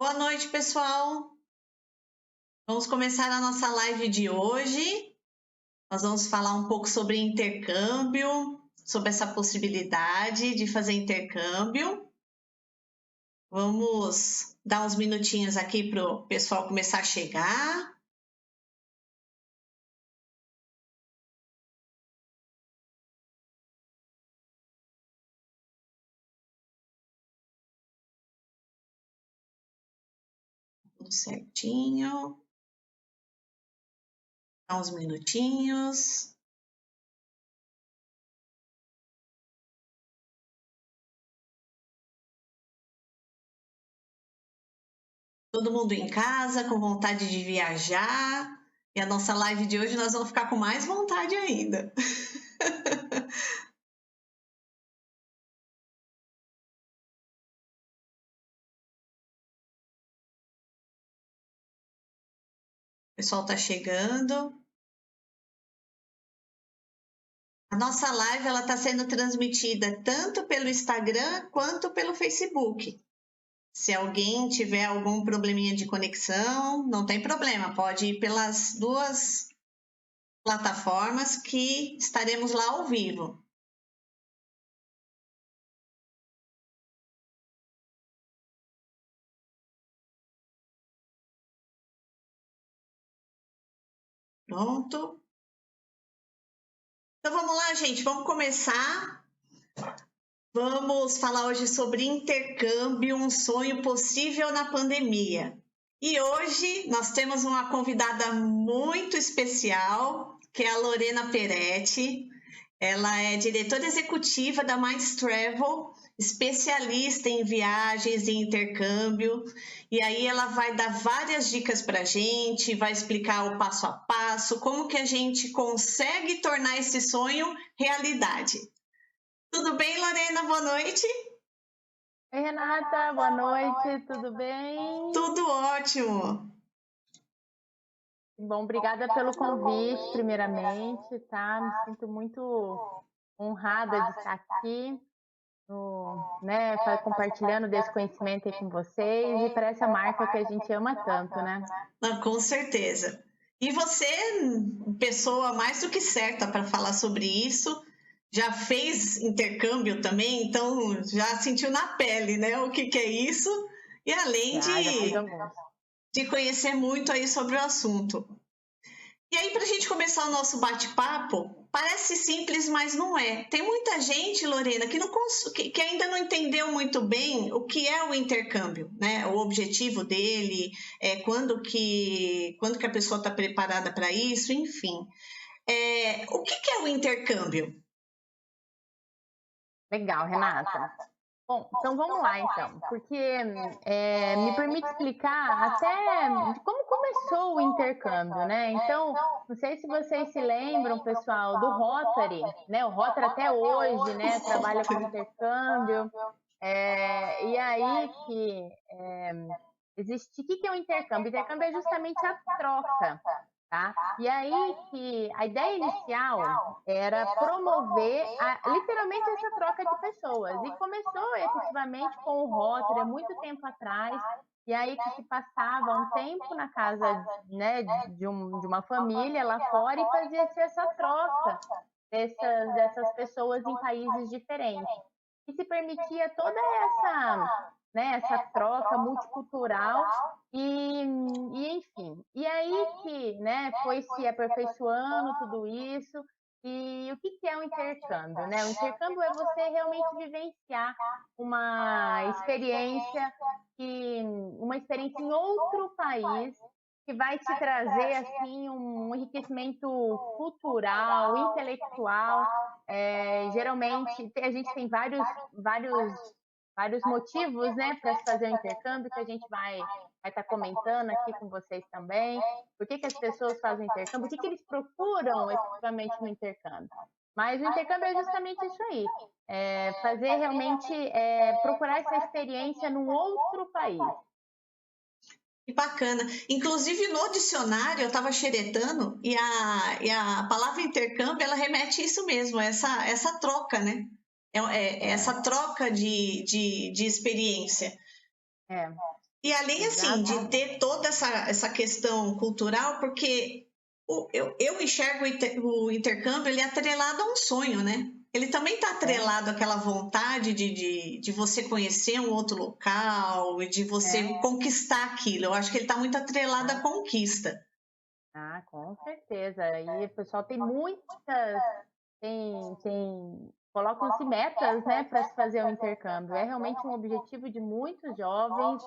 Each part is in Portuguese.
Boa noite, pessoal. Vamos começar a nossa live de hoje. Nós vamos falar um pouco sobre intercâmbio, sobre essa possibilidade de fazer intercâmbio. Vamos dar uns minutinhos aqui para o pessoal começar a chegar. Tudo certinho. Dá uns minutinhos. Todo mundo em casa, com vontade de viajar. E a nossa live de hoje nós vamos ficar com mais vontade ainda. O pessoal está chegando. A nossa live ela está sendo transmitida tanto pelo Instagram quanto pelo Facebook. Se alguém tiver algum probleminha de conexão, não tem problema, pode ir pelas duas plataformas que estaremos lá ao vivo. Pronto. Então vamos lá, gente, vamos começar. Vamos falar hoje sobre intercâmbio, um sonho possível na pandemia. E hoje nós temos uma convidada muito especial, que é a Lorena Peretti. Ela é diretora executiva da Minds Travel, especialista em viagens e intercâmbio. E aí ela vai dar várias dicas para a gente, vai explicar o passo a passo, como que a gente consegue tornar esse sonho realidade. Tudo bem, Lorena? Boa noite. Oi, Renata, boa noite, tudo bem? Tudo ótimo. Bom, obrigada pelo convite, primeiramente, tá? Me sinto muito honrada de estar aqui, compartilhando desse conhecimento aí com vocês e para essa marca que a gente ama tanto, né? Com certeza. E você, pessoa mais do que certa para falar sobre isso, já fez intercâmbio também, então já sentiu na pele, né? O que é isso? E além Já fiz alguns. de conhecer muito aí sobre o assunto. E aí, para a gente começar o nosso bate-papo, parece simples, mas não é. Tem muita gente, Lorena, que ainda não entendeu muito bem o que é o intercâmbio, né? O objetivo dele, quando que a pessoa está preparada para isso, enfim. O que é o intercâmbio? Legal, Renata. Bom, então vamos lá então, porque me permite explicar até de como começou o intercâmbio, né? Então, não sei se vocês se lembram, pessoal, do Rotary, né? O Rotary até hoje, né, trabalha com intercâmbio, e aí que existe, o que é o intercâmbio? O intercâmbio é justamente a troca, tá? E aí que a ideia inicial era promover literalmente essa troca de pessoas. E começou efetivamente com o Rotary há muito tempo atrás. E aí que se passava um tempo na casa, né, de uma família lá fora e fazia-se essa troca dessas pessoas em países diferentes. E se permitia toda essa troca multicultural enfim. E aí que, né, foi se aperfeiçoando tudo isso. E o que é o intercâmbio, né? O intercâmbio é você realmente vivenciar uma experiência uma experiência em outro país que vai te trazer assim um enriquecimento cultural, intelectual. Geralmente a gente tem vários motivos, né, para se fazer o intercâmbio, que a gente vai estar comentando aqui com vocês também. Por que as pessoas fazem intercâmbio? O que eles procuram efetivamente no intercâmbio? Mas o intercâmbio é justamente isso aí, fazer realmente, procurar essa experiência num outro país. Que bacana. Inclusive, no dicionário, eu estava xeretando, e a palavra intercâmbio, ela remete a isso mesmo, essa troca, né? Essa troca de experiência. E além, assim, de Exatamente. ter toda essa questão cultural, porque eu enxergo o intercâmbio, ele é atrelado a um sonho, né? Ele também está É, atrelado àquela vontade de você conhecer um outro local e de você é. conquistar aquilo. Eu acho que ele está muito atrelado à Ah, conquista. com certeza. E o pessoal tem muitas, colocam-se metas, né, para se fazer o intercâmbio. É realmente um objetivo de muitos jovens,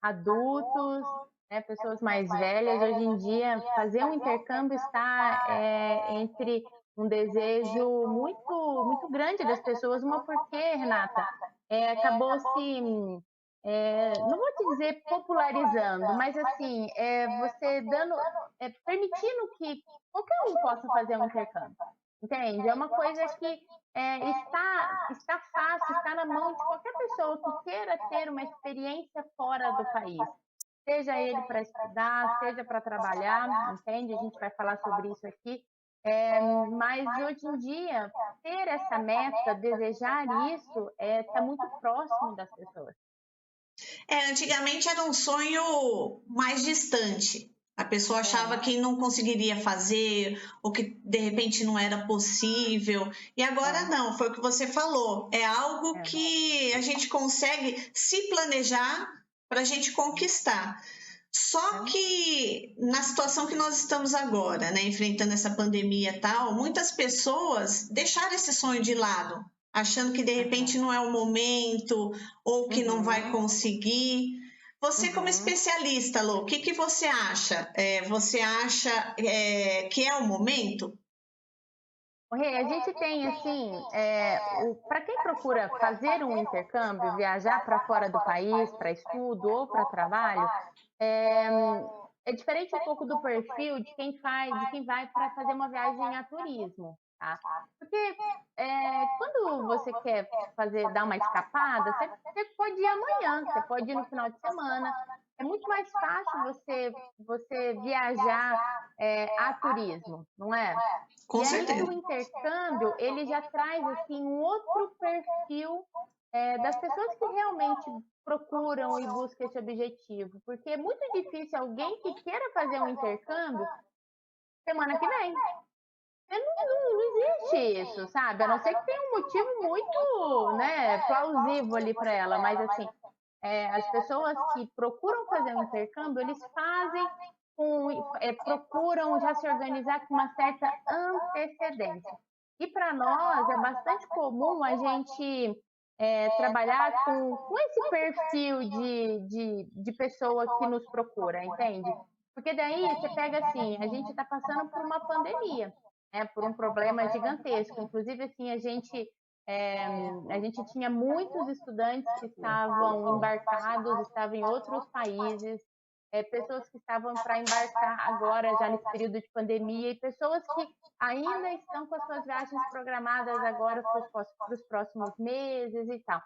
adultos, né, pessoas mais velhas. Hoje em dia, fazer um intercâmbio está entre um desejo muito grande das pessoas. Uma porque, Renata, acabou se não vou te dizer popularizando, mas assim, você dando, permitindo que qualquer um possa fazer um intercâmbio, entende? É uma coisa que está fácil, está na mão de qualquer pessoa que queira ter uma experiência fora do país. Seja ele para estudar, seja para trabalhar, entende? A gente vai falar sobre isso aqui. Mas hoje em dia, ter essa meta, desejar isso, está muito próximo das pessoas. Antigamente era um sonho mais distante. A pessoa achava É, que não conseguiria fazer, ou que de repente não era possível. E agora é, não, foi o que você falou. É algo é. que a gente consegue se planejar para a gente conquistar. Só É. que na situação que nós estamos agora, né, enfrentando essa pandemia e tal, muitas pessoas deixaram esse sonho de lado, achando que de repente Aham. não é o momento ou que não vai Uhum, conseguir. Você, como uhum. especialista, Lô, o que, que você acha? Você acha que é o momento? Rê, a gente tem assim, para quem procura fazer um intercâmbio, viajar para fora do país, para estudo ou para trabalho, é, é diferente um pouco do perfil de quem vai para fazer uma viagem a turismo, tá? Porque quando você quer dar uma escapada, você pode ir amanhã, você pode ir no final de semana. É muito mais fácil você viajar a turismo, não é? Com E aí que certeza. o intercâmbio, ele já traz, assim, um outro perfil, das pessoas que realmente procuram e buscam esse objetivo, porque é muito difícil alguém que queira fazer um intercâmbio semana que vem. Não existe isso, sabe, a não ser que tenha um motivo muito, né, plausível ali para ela, mas assim, as pessoas que procuram fazer um intercâmbio, eles fazem procuram já se organizar com uma certa antecedência. E para nós é bastante comum a gente trabalhar com esse perfil de pessoa que nos procura, entende? Porque daí você pega assim, a gente está passando por uma pandemia, né, por um problema gigantesco. Inclusive, assim, é, a gente tinha muitos estudantes que estavam embarcados, estavam em outros países, pessoas que estavam para embarcar agora, já nesse período de pandemia, e pessoas que ainda estão com as suas viagens programadas agora para os próximos meses e tal.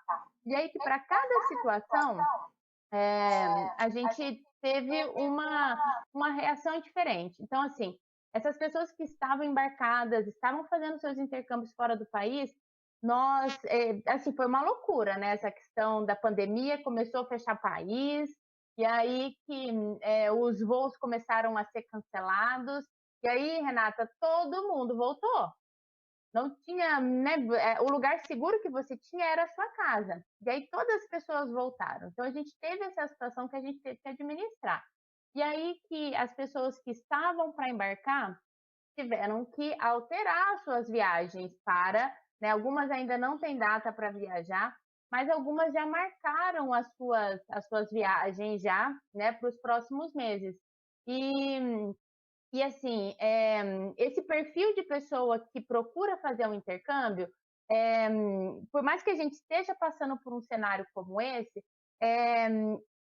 E aí que para cada situação, a gente teve uma reação diferente. Então, assim, essas pessoas que estavam embarcadas, estavam fazendo seus intercâmbios fora do país, nós, assim, foi uma loucura, né? Essa questão da pandemia começou a fechar país, e aí que os voos começaram a ser cancelados, e aí, Renata, todo mundo voltou. Não tinha, né, o lugar seguro que você tinha era a sua casa. E aí todas as pessoas voltaram. Então a gente teve essa situação que a gente teve que administrar. E aí que as pessoas que estavam para embarcar tiveram que alterar suas viagens para, né, algumas ainda não têm data para viajar, mas algumas já marcaram as suas viagens já, né, para os próximos meses. E e assim, esse perfil de pessoa que procura fazer um intercâmbio, eh, por mais que a gente esteja passando por um cenário como esse, eh,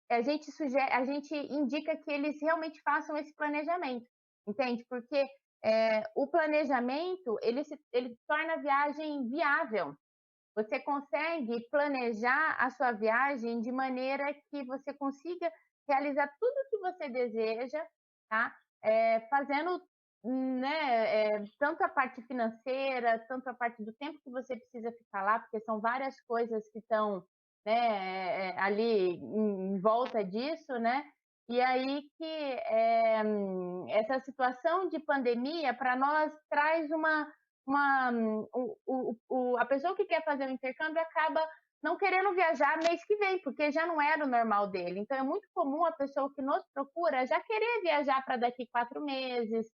a gente indica que eles realmente façam esse planejamento, entende? Porque o planejamento ele torna a viagem viável. Você consegue planejar a sua viagem de maneira que você consiga realizar tudo o que você deseja, tá? Fazendo, né, tanto a parte financeira, tanto a parte do tempo que você precisa ficar lá, porque são várias coisas que estão né, ali em volta disso, né? E aí que essa situação de pandemia para nós traz a pessoa que quer fazer o intercâmbio acaba não querendo viajar mês que vem, porque já não era o normal dele. Então é muito comum a pessoa que nos procura já querer viajar para daqui 4 meses,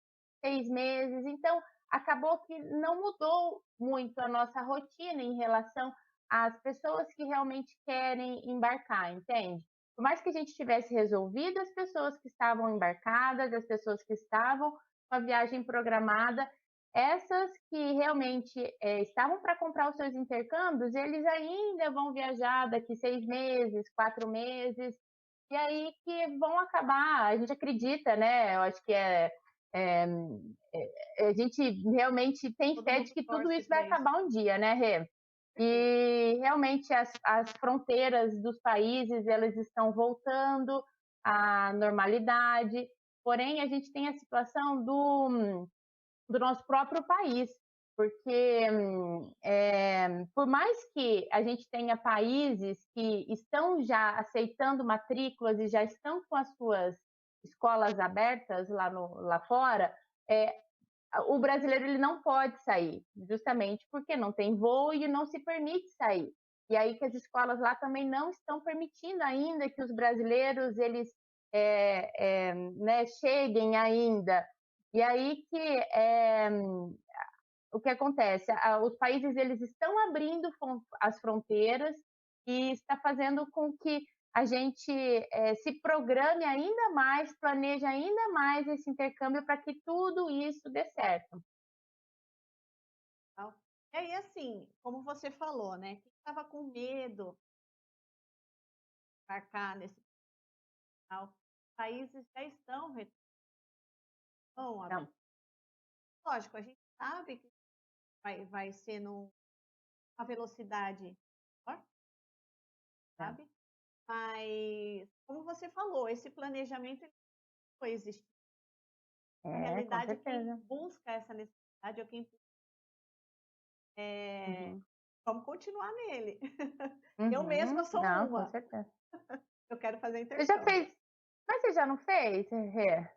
6 meses. Então acabou que não mudou muito a nossa rotina em relação às pessoas que realmente querem embarcar, entende? Por mais que a gente tivesse resolvido as pessoas que estavam embarcadas, as pessoas que estavam com a viagem programada, essas que realmente estavam para comprar os seus intercâmbios, eles ainda vão viajar daqui 6 meses, 4 meses, e aí que vão acabar, a gente acredita, né? Eu acho que a gente realmente tem Todo fé de mundo que tudo torce isso vai para isso. acabar um dia, né, Rê? E realmente as fronteiras dos países elas estão voltando à normalidade, porém a gente tem a situação do nosso próprio país, porque por mais que a gente tenha países que estão já aceitando matrículas e já estão com as suas escolas abertas lá fora, é, o brasileiro ele não pode sair, justamente porque não tem voo e não se permite sair. E aí que as escolas lá também não estão permitindo ainda que os brasileiros eles né, cheguem ainda. E aí que o que acontece? Os países eles estão abrindo as fronteiras e está fazendo com que a gente se programe ainda mais, planeje ainda mais esse intercâmbio para que tudo isso dê certo. E aí, assim, como você falou, né? Quem estava com medo de embarcar nesse tal, países já estão Então, abertos. Lógico, a gente sabe que vai ser numa velocidade maior, é, sabe? Mas, como você falou, esse planejamento ele não existe. Na com realidade, quem certeza. busca essa necessidade ou quem é, Uhum. vamos continuar nele. Eu mesma Uhum. sou Não, com uma. certeza. Eu quero fazer Você já intercâmbio. fez? Mas você já não fez, Rê?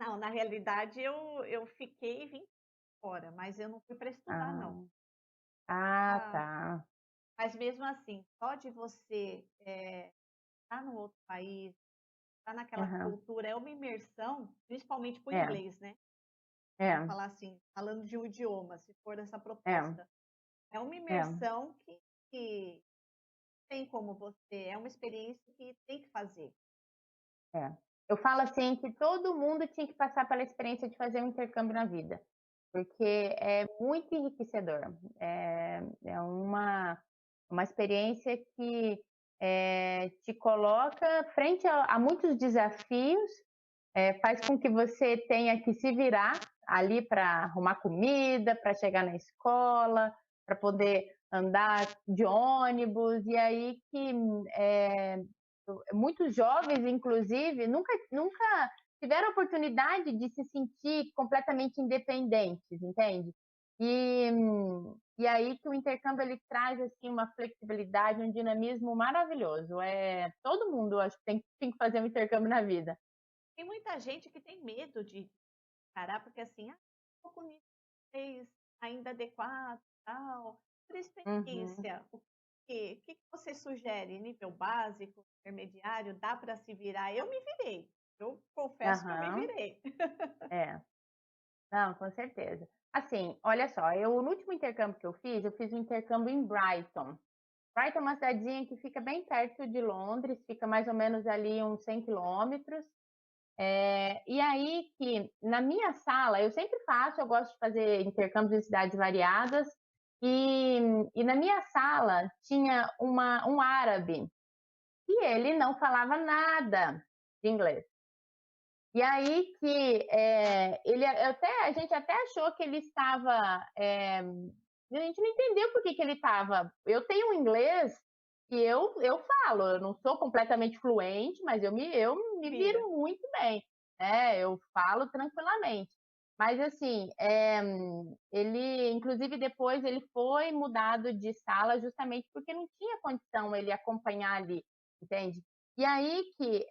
Não, na realidade eu fiquei 20 fora, mas eu não fui para estudar, não. Ah, ah, Ah, tá. mas mesmo assim, só de você estar no outro país, estar naquela Aham. cultura, é uma imersão, principalmente para o É, inglês, né? Vamos é, falar assim, falando de um idioma, se for essa é, proposta. É uma é, imersão que tem como você, é uma experiência que tem que fazer. é. Eu falo assim que todo mundo tinha que passar pela experiência de fazer um intercâmbio na vida, porque é muito enriquecedor. É uma experiência que te coloca frente a muitos desafios, faz com que você tenha que se virar ali para arrumar comida, para chegar na escola, para poder andar de ônibus, e aí que é, muitos jovens, inclusive, nunca tiveram a oportunidade de se sentir completamente independentes, entende? E, e aí que o intercâmbio ele traz assim uma flexibilidade, um dinamismo maravilhoso. Todo mundo acho que tem que fazer um intercâmbio na vida. Tem muita gente que tem medo de parar, porque assim, tô com nível ainda adequado, tal. Por Uhum. experiência, o que você sugere? Nível básico, intermediário, dá para se virar? Eu me virei. Eu confesso que eu me Aham. virei. É. Não, com certeza. Assim, olha só, no último intercâmbio que eu fiz um intercâmbio em Brighton. Brighton é uma cidadezinha que fica bem perto de Londres, fica mais ou menos ali uns 100 quilômetros. E aí que na minha sala, eu sempre faço, eu gosto de fazer intercâmbios em cidades variadas, e, e na minha sala tinha um árabe, e ele não falava nada de inglês. E aí que a gente até achou que ele estava. A gente não entendeu por que ele estava. Eu tenho um inglês que eu falo, eu não sou completamente fluente, mas eu me viro Vira. muito bem. Eu falo tranquilamente. Mas assim, ele, inclusive depois ele foi mudado de sala justamente porque não tinha condição ele acompanhar ali, entende? E aí que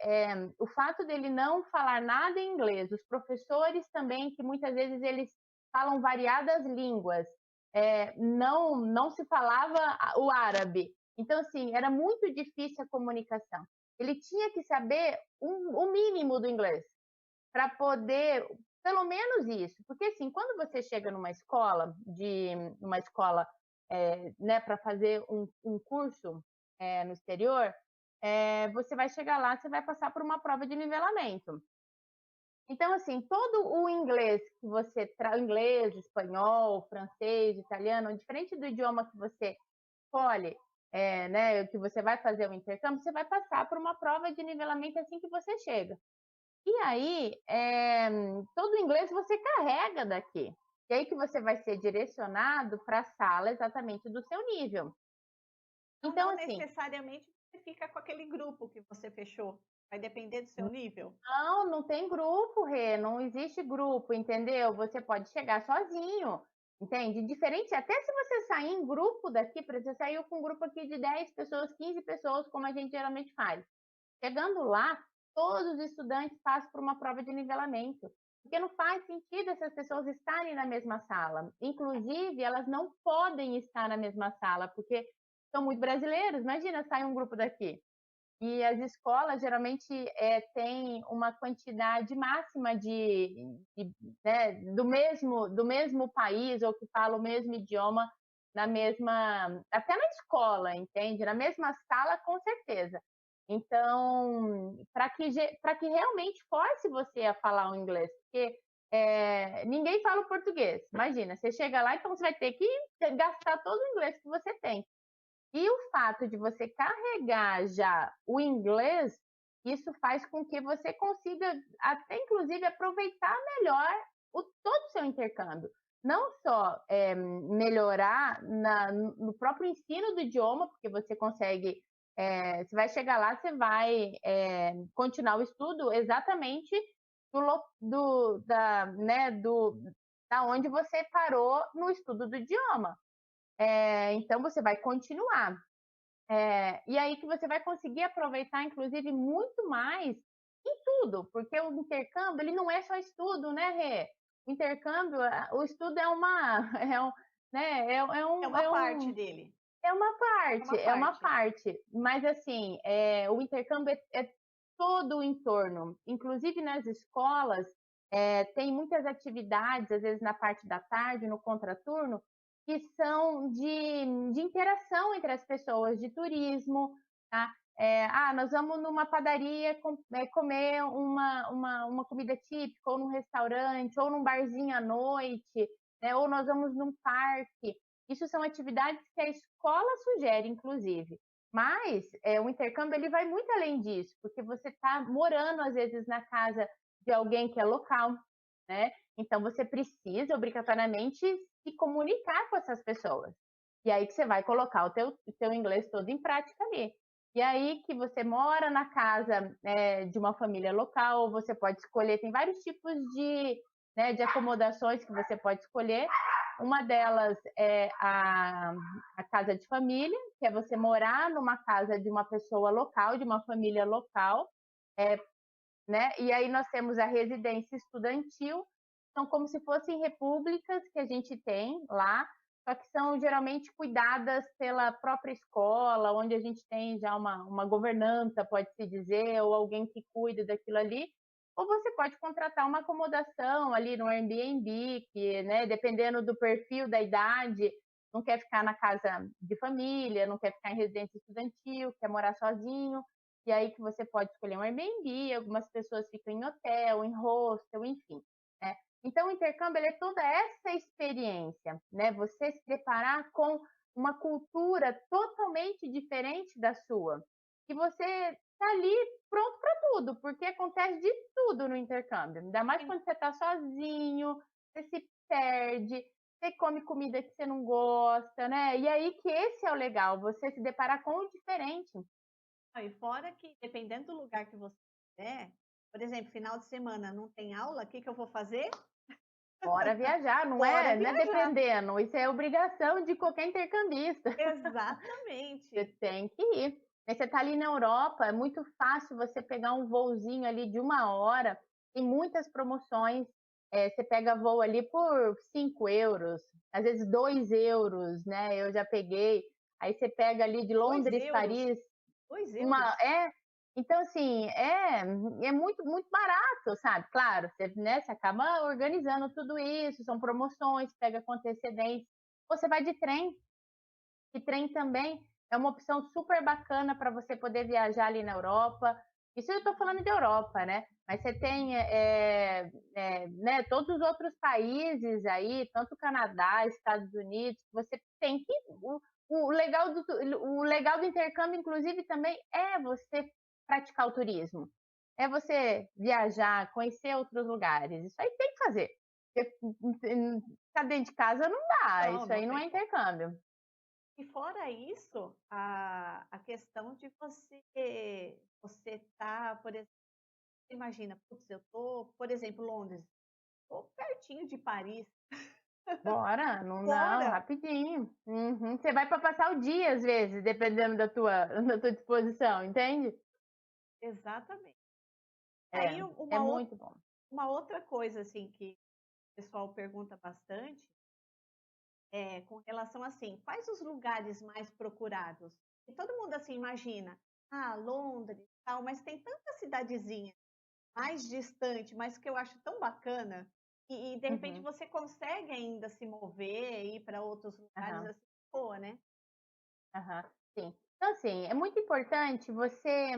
o fato dele não falar nada em inglês, os professores também, que muitas vezes eles falam variadas línguas, não se falava o árabe. Então, assim, era muito difícil a comunicação. Ele tinha que saber o mínimo do inglês para poder, pelo menos isso, porque assim, quando você chega numa escola, né, para fazer um curso no exterior, você vai chegar lá, você vai passar por uma prova de nivelamento. Então, assim, todo o inglês que você traz, inglês, espanhol, francês, italiano, diferente do idioma que você escolhe, né, que você vai fazer o intercâmbio, você vai passar por uma prova de nivelamento assim que você chega. E aí, todo o inglês você carrega daqui. E aí que você vai ser direcionado para a sala exatamente do seu nível. Então, Então, não assim, necessariamente você fica com aquele grupo que você fechou. Vai depender do seu nível. não tem grupo, Rê, não existe grupo, entendeu? Você pode chegar sozinho, entende? Diferente, até se você sair em grupo daqui, por exemplo, você saiu com um grupo aqui de 10 pessoas, 15 pessoas, como a gente geralmente faz. Chegando lá, todos os estudantes passam por uma prova de nivelamento, porque não faz sentido essas pessoas estarem na mesma sala. Inclusive, elas não podem estar na mesma sala, porque são muito brasileiros. Imagina, sai um grupo daqui. E as escolas geralmente têm uma quantidade máxima né, do mesmo país ou que fala o mesmo idioma até na escola, entende? Na mesma sala, com certeza. Então, para que realmente force você a falar o inglês, porque ninguém fala o português. Imagina, você chega lá, então você vai ter que gastar todo o inglês que você tem. E o fato de você carregar já o inglês, isso faz com que você consiga até inclusive aproveitar melhor todo o seu intercâmbio. Não só melhorar no próprio ensino do idioma, porque você consegue, você vai chegar lá, você vai continuar o estudo exatamente né, da onde você parou no estudo do idioma. Então você vai continuar. E aí que você vai conseguir aproveitar, inclusive, muito mais em tudo, porque o intercâmbio ele não é só estudo, né, Rê? O intercâmbio, o estudo é uma, né, É uma parte dele. é uma parte, mas assim, o intercâmbio é todo o entorno, inclusive nas escolas, tem muitas atividades, às vezes na parte da tarde, no contraturno, que são de interação entre as pessoas, de turismo, tá? Nós vamos numa padaria comer uma comida típica, ou num restaurante, ou num barzinho à noite, né? Ou nós vamos num parque. Isso são atividades que a escola sugere, inclusive. Mas o intercâmbio ele vai muito além disso, porque você está morando, às vezes, na casa de alguém que é local, né? Então, você precisa, obrigatoriamente, se comunicar com essas pessoas. E aí que você vai colocar o teu inglês todo em prática ali. E aí que você mora na casa de uma família local, você pode escolher, tem vários tipos de acomodações que você pode escolher. Uma delas é a casa de família, que é você morar numa casa de uma pessoa local, de uma família local, né? E aí nós temos a residência estudantil, são como se fossem repúblicas que a gente tem lá, só que são geralmente cuidadas pela própria escola, onde a gente tem já uma governanta, pode-se dizer, ou alguém que cuida daquilo ali, ou você pode contratar uma acomodação ali no Airbnb, que, né, dependendo do perfil, da idade, não quer ficar na casa de família, não quer ficar em residência estudantil, quer morar sozinho, e aí que você pode escolher um Airbnb, algumas pessoas ficam em hotel, em hostel, enfim. Né? Então, o intercâmbio é toda essa experiência, né? Você se deparar com uma cultura totalmente diferente da sua. E você está ali pronto para tudo, porque acontece de tudo no intercâmbio. Ainda mais quando você está sozinho, você se perde, você come comida que você não gosta, né? E aí que esse é o legal, você se deparar com o diferente. E fora que, dependendo do lugar que você estiver, por exemplo, final de semana não tem aula, o que eu vou fazer? Bora viajar, Bora não é viajar. dependendo, isso é obrigação de qualquer intercambista. Você Exatamente. tem que ir. Aí você está ali na Europa, é muito fácil você pegar um voozinho ali de 1 hora, tem muitas promoções. Você pega voo ali por 5 euros, às vezes 2 euros, né? Eu já peguei. Aí você pega ali de 2 Londres, euros. Paris, 2 uma. euros. Então, assim, é muito, muito barato, sabe? Claro, você, né, você acaba organizando tudo isso, são promoções, pega com antecedência. Você vai de trem, e trem também é uma opção super bacana para você poder viajar ali na Europa. Isso eu estou falando de Europa, né? Mas você tem né, todos os outros países aí, tanto Canadá, Estados Unidos, você tem que. O legal do intercâmbio, inclusive, também é você praticar o turismo. É você viajar, conhecer outros lugares. Isso aí tem que fazer. Porque ficar dentro de casa não dá. Não, Isso não aí não tem é como. intercâmbio. E fora isso, a questão de você tá, por exemplo, imagina, putz, eu tô, por exemplo, Londres, tô pertinho de Paris. Bora, não, não, Bora! rapidinho. Uhum. Você vai para passar o dia, às vezes, dependendo da tua, da tua disposição, entende? Exatamente. É, Aí é muito bom. uma outra coisa assim que o pessoal pergunta bastante é com relação assim, quais os lugares mais procurados? E todo mundo assim imagina, Londres, tal, mas tem tanta cidadezinha mais distante, mas que eu acho tão bacana e de repente Uhum. você consegue ainda se mover e ir para outros lugares Aham, assim, boa, né? aham, sim. Então, assim, é muito importante você,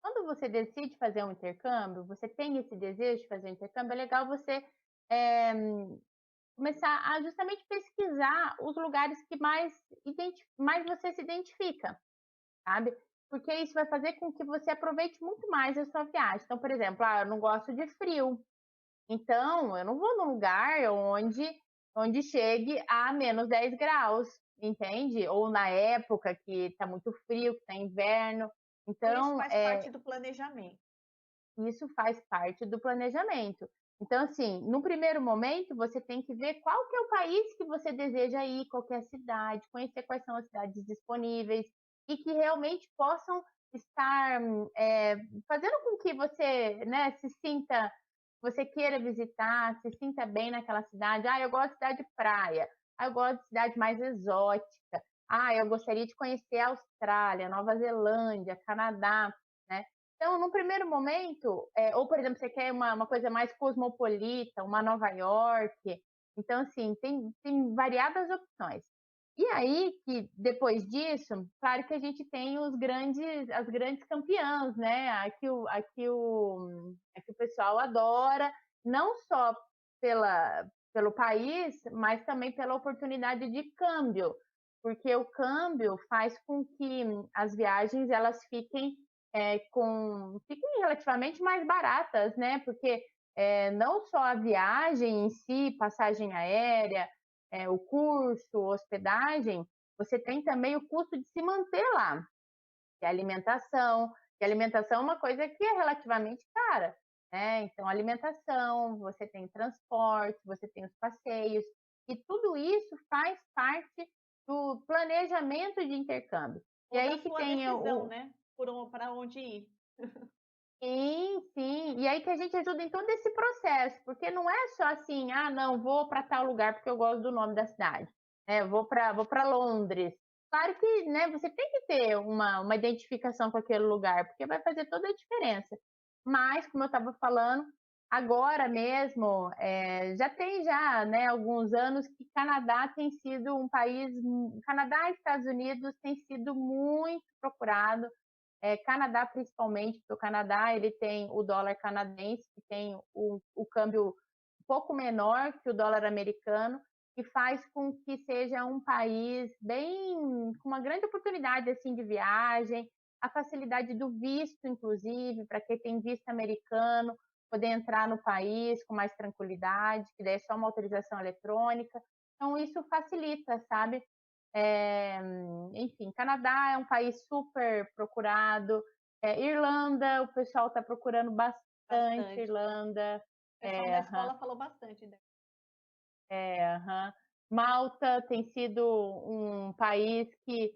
quando você decide fazer um intercâmbio, você tem esse desejo de fazer um intercâmbio, é legal você é, começar a justamente pesquisar os lugares que mais você se identifica, sabe? Porque isso vai fazer com que você aproveite muito mais a sua viagem. Então, por exemplo, eu não gosto de frio, então eu não vou num lugar onde chegue a menos 10 graus, entende? Ou na época que está muito frio, que está inverno. Então isso Então, faz parte do planejamento. isso faz parte do planejamento. Então, assim, no primeiro momento, você tem que ver qual que é o país que você deseja ir, qual que é a cidade, conhecer quais são as cidades disponíveis e que realmente possam estar fazendo com que você, né, se sinta, você queira visitar, se sinta bem naquela cidade. Eu gosto de cidade de praia. Eu gosto de cidade mais exótica. Eu gostaria de conhecer a Austrália, Nova Zelândia, Canadá, né? Então, no primeiro momento, ou por exemplo, você quer uma coisa mais cosmopolita, uma Nova York. Então, assim, tem variadas opções. E aí, que depois disso, claro que a gente tem as grandes campeãs, né? Aqui o pessoal adora, não só pelo país, mas também pela oportunidade de câmbio, porque o câmbio faz com que as viagens elas fiquem relativamente mais baratas, né? Porque não só a viagem em si, passagem aérea, o curso, hospedagem, você tem também o custo de se manter lá, que é alimentação, que alimentação é uma coisa que é relativamente cara, né? Então, alimentação, você tem transporte, você tem os passeios, e tudo isso faz parte do planejamento de intercâmbio. E Ou da aí que sua tem decisão, né? Para onde ir. Sim, sim. E aí que a gente ajuda em todo esse processo, porque não é só assim, não, vou para tal lugar porque eu gosto do nome da cidade, né? Vou para Londres. Claro que, né, você tem que ter uma identificação com aquele lugar, porque vai fazer toda a diferença. Mas, como eu estava falando, agora mesmo, né, alguns anos que Canadá tem sido um país, Canadá e Estados Unidos tem sido muito procurado, Canadá principalmente, porque o Canadá ele tem o dólar canadense, que tem o câmbio um pouco menor que o dólar americano, que faz com que seja um país com uma grande oportunidade assim de viagem, a facilidade do visto, inclusive, para quem tem visto americano, poder entrar no país com mais tranquilidade, que daí é só uma autorização eletrônica. Então, isso facilita, sabe? É, enfim, Canadá é um país super procurado. Irlanda, o pessoal está procurando bastante Bastante. Irlanda. pessoal da escola falou bastante. Aham. Malta tem sido um país que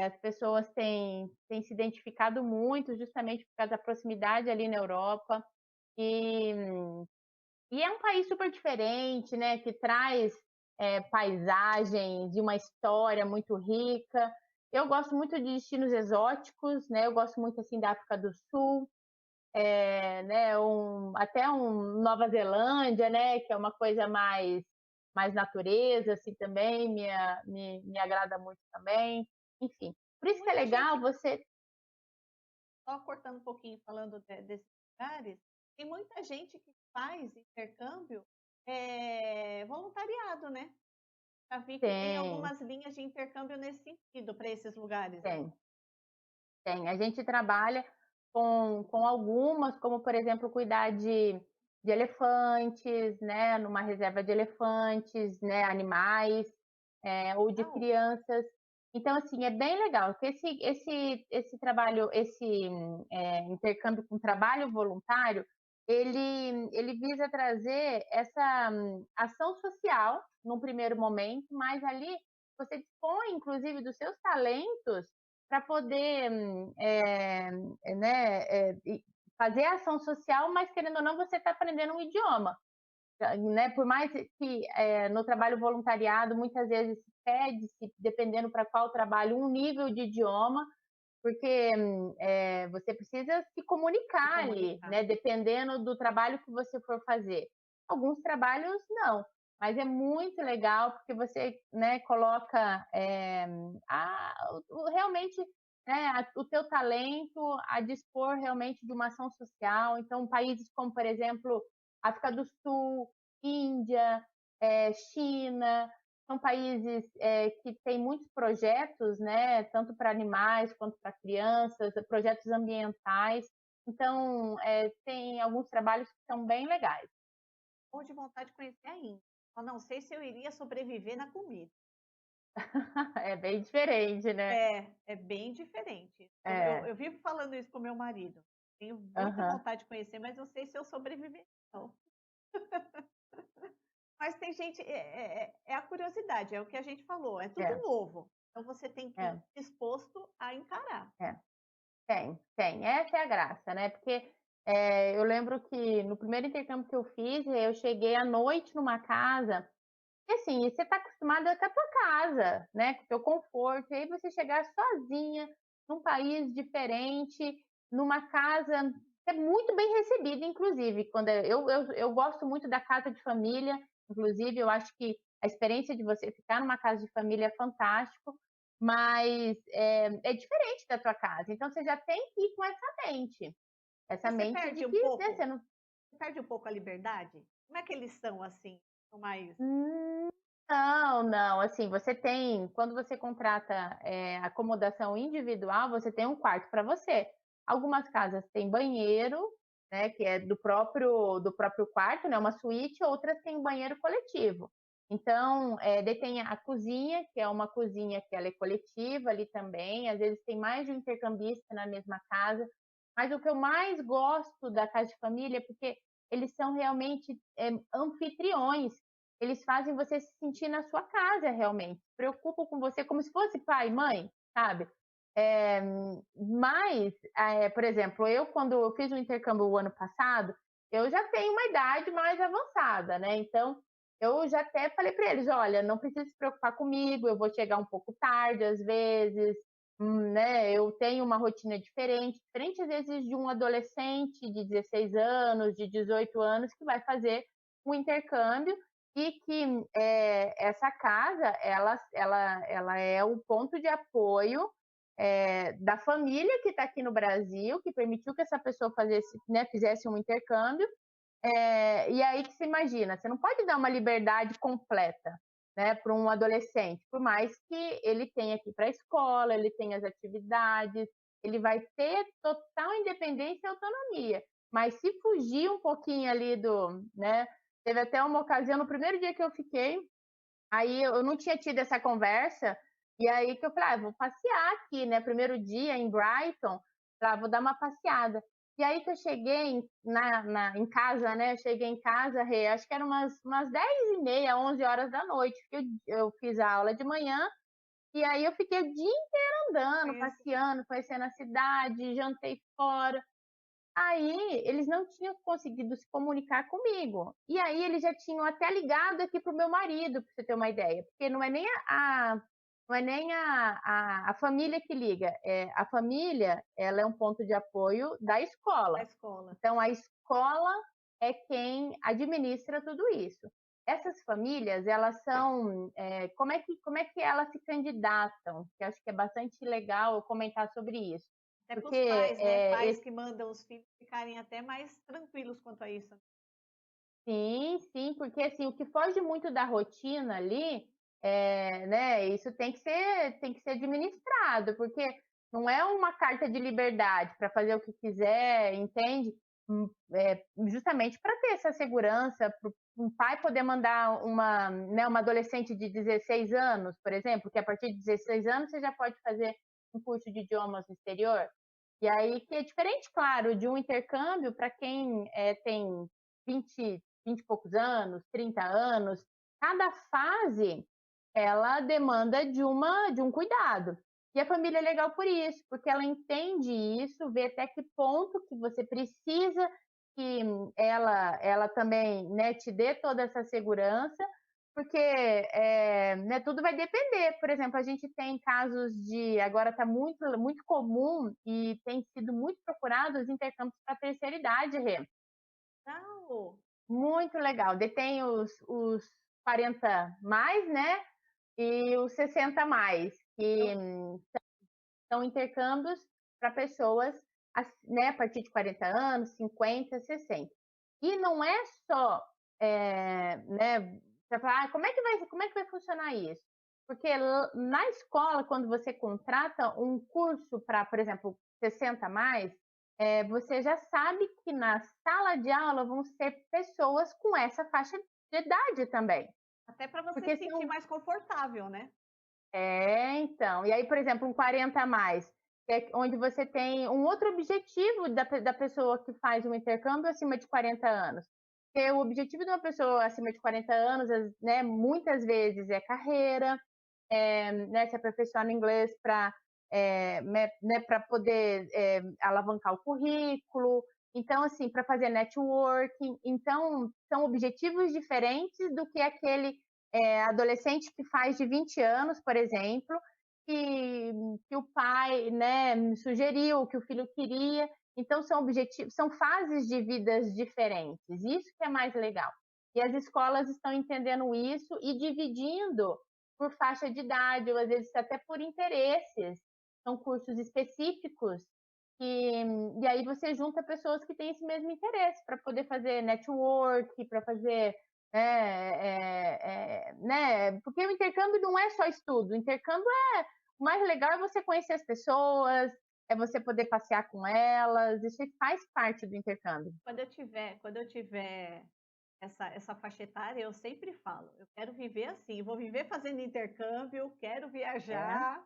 as pessoas têm se identificado muito, justamente por causa da proximidade ali na Europa. E, e é um país super diferente, né? Que traz paisagens e uma história muito rica. Eu gosto muito de destinos exóticos, né? Eu gosto muito assim da África do Sul, né? Até Nova Zelândia, né? Que é uma coisa mais natureza, assim também me agrada muito também. Enfim, por isso que é Muita legal gente, você. só cortando um pouquinho, falando desses lugares, tem muita gente que faz intercâmbio voluntariado, né? Já vi que tem Tem, algumas linhas de intercâmbio nesse sentido para esses lugares, né? tem. Tem. A gente trabalha com algumas, como por exemplo, cuidar de elefantes, né, numa reserva de elefantes, né, animais, ou de Não, crianças. Então, assim, é bem legal, porque esse trabalho, esse intercâmbio com trabalho voluntário, ele visa trazer essa ação social num primeiro momento, mas ali você dispõe, inclusive, dos seus talentos para poder né, fazer ação social, mas querendo ou não, você está aprendendo um idioma. Né? Por mais que no trabalho voluntariado, muitas vezes pede-se, dependendo para qual trabalho, um nível de idioma, porque você precisa se comunicar ali, né? Dependendo do trabalho que você for fazer. Alguns trabalhos não, mas é muito legal porque você, né, coloca realmente, né, o teu talento a dispor realmente de uma ação social. Então, países como, por exemplo, África do Sul, Índia, China, são países que têm muitos projetos, né, tanto para animais quanto para crianças, projetos ambientais. Então, tem alguns trabalhos que são bem legais. Ou de vontade de conhecer a Índia. Eu não sei se eu iria sobreviver na comida. É bem diferente, né? É bem diferente. É. Eu vivo falando isso com meu marido. Tenho muita Aham. vontade de conhecer, mas não sei se eu sobreviver, não. Mas tem gente, é a curiosidade, é o que a gente falou, é tudo É, novo. Então você tem que ir é, disposto a encarar. é. Tem. Essa é a graça, né? Porque eu lembro que no primeiro intercâmbio que eu fiz, eu cheguei à noite numa casa. E assim, você está acostumada com a tua casa, né? Com o teu conforto. E aí você chegar sozinha num país diferente, numa casa é muito bem recebida, inclusive. Quando eu gosto muito da casa de família, inclusive, eu acho que a experiência de você ficar numa casa de família é fantástico, mas é diferente da tua casa. Então você já tem que ir com essa Mas você mente perde de um que, né, pouco, você não. você perde um pouco a liberdade? Como é que eles são assim? São mais. Não, não. Assim, você tem, quando você contrata acomodação individual, você tem um quarto para você. Algumas casas têm banheiro, né, que é do próprio quarto, né, uma suíte, outras têm um banheiro coletivo. Então, daí tem a cozinha, que é uma cozinha que ela é coletiva ali também. Às vezes tem mais de um intercambista na mesma casa. Mas o que eu mais gosto da casa de família é porque eles são realmente anfitriões. Eles fazem você se sentir na sua casa realmente, se preocupam com você como se fosse pai e mãe, sabe? É, mas, por exemplo, eu quando eu fiz um intercâmbio o ano passado, eu já tenho uma idade mais avançada, né? Então, eu já até falei para eles, olha, não precisa se preocupar comigo, eu vou chegar um pouco tarde às vezes, né? Eu tenho uma rotina diferente às vezes de um adolescente de 16 anos, de 18 anos, que vai fazer um intercâmbio e que essa casa ela é o ponto de apoio da família que está aqui no Brasil, que permitiu que essa pessoa fizesse um intercâmbio. E aí que se imagina, você não pode dar uma liberdade completa, né, para um adolescente, por mais que ele tenha que ir para a escola, ele tenha as atividades, ele vai ter total independência e autonomia. Mas se fugir um pouquinho ali né, teve até uma ocasião, no primeiro dia que eu fiquei, aí eu não tinha tido essa conversa, e aí que eu falei, vou passear aqui, né? Primeiro dia em Brighton, vou dar uma passeada. E aí que eu cheguei em casa, né? Eu cheguei em casa, Rê, acho que era umas 10h30, 11 horas da noite, porque eu fiz a aula de manhã, e aí eu fiquei o dia inteiro andando, Conheço. passeando, conhecendo a cidade, jantei fora. Aí eles não tinham conseguido se comunicar comigo. E aí eles já tinham até ligado aqui pro meu marido, para você ter uma ideia, porque não é nem não é nem a família que liga, a família, ela é um ponto de apoio da Da escola. escola. Então a escola é quem administra tudo isso. Essas famílias, elas são, como é que elas se candidatam? Que eu acho que é bastante legal eu comentar sobre isso. Até para Porque os pais, né? Pais que mandam os filhos ficarem até mais tranquilos quanto a isso. sim, sim, porque assim, o que foge muito da rotina ali, né, isso tem que ser administrado, porque não é uma carta de liberdade para fazer o que quiser, entende? Justamente para ter essa segurança, para um pai poder mandar uma adolescente de 16 anos, por exemplo, que a partir de 16 anos você já pode fazer um curso de idiomas no exterior. E aí que é diferente, claro, de um intercâmbio para quem tem 20 e poucos anos, 30 anos, cada fase ela demanda de um cuidado. E a família é legal por isso, porque ela entende isso, vê até que ponto que você precisa que ela também, né, te dê toda essa segurança, porque né, tudo vai depender. Por exemplo, a gente tem casos agora está muito comum e tem sido muito procurado os intercâmbios para a terceira idade, Rê. Não, Muito legal. Detém os 40 mais, né? E os 60 mais, que eu, são intercâmbios para pessoas, né, a partir de 40 anos, 50, 60. E não é só, né, você fala, como é que vai funcionar isso? Porque na escola, quando você contrata um curso para, por exemplo, 60 mais, você já sabe que na sala de aula vão ser pessoas com essa faixa de idade também. até para você se Porque sentir são mais confortável, né? então. E aí, por exemplo, um 40 a mais, que é onde você tem um outro objetivo da pessoa que faz um intercâmbio acima de 40 anos. Porque o objetivo de uma pessoa acima de 40 anos, né, muitas vezes é carreira, né, se aperfeiçoar no inglês para né, para poder alavancar o currículo. Então, assim, para fazer networking. Então, são objetivos diferentes do que aquele adolescente que faz de 20 anos, por exemplo, que o pai, né, me sugeriu, que o filho queria. Então, são objetivos, são fases de vidas diferentes. Isso que é mais legal. E as escolas estão entendendo isso e dividindo por faixa de idade, ou às vezes até por interesses. São cursos específicos e aí você junta pessoas que têm esse mesmo interesse para poder fazer network, para fazer né? Porque o intercâmbio não é só estudo, o intercâmbio o mais legal é você conhecer as pessoas, é você poder passear com elas, isso faz parte do intercâmbio. Quando eu tiver essa faixa etária, eu sempre falo, eu quero viver assim, vou viver fazendo intercâmbio, quero É. viajar.